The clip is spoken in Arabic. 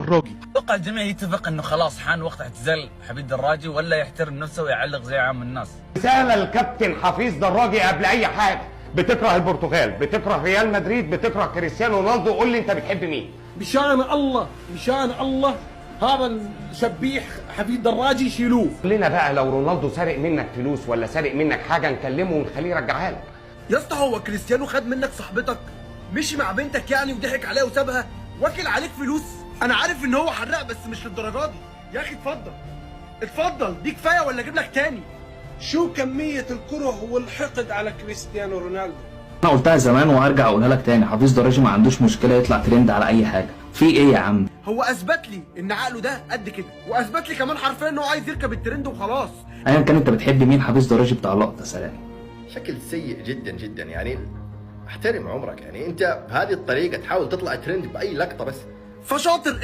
دراجي. اتوقع الجميع يتفق انه خلاص حان وقت اعتزال حفيد دراجي، ولا يحترم نفسه ويعلق زي عام الناس. رسالة الكابتن حفيظ دراجي قبل اي حاجة، بتكره البرتغال، بتكره ريال مدريد، بتكره كريستيانو رونالدو، قول لي انت بتحب مين؟ بشان الله بشان الله هذا الشبيح حفيد دراجي يشيلوه. لنا بقى لو رونالدو سارق منك فلوس ولا سارق منك حاجة نكلمه ونخليه يرجعها لك. يا اسطى هو كريستيانو خد منك صاحبتك؟ مشي مع بنتك يعني وضحك عليها وسابها؟ واكل عليك فلوس؟ انا عارف ان هو حراق بس مش للدرجه دي. يا اخي اتفضل اتفضل، دي كفايه ولا اجيب لك تاني؟ شو كمية الكره والحقد على كريستيانو رونالدو؟ انا قلتها زمان وهرجع اقولها لك تاني، حفيظ دراجي ما عندوش مشكله يطلع ترند على اي حاجه. في ايه يا عم؟ هو اثبت لي ان عقله ده قد كده، واثبت لي كمان حرفيا ان هو عايز يركب الترند وخلاص. ايا كان انت بتحب مين، حفيظ دراجي بتاع لقطه سلام. شكل سيء جدا جدا يعني. احترم عمرك يعني، انت بهذه الطريقه تحاول تطلع ترند باي لقطه بس. فشاطر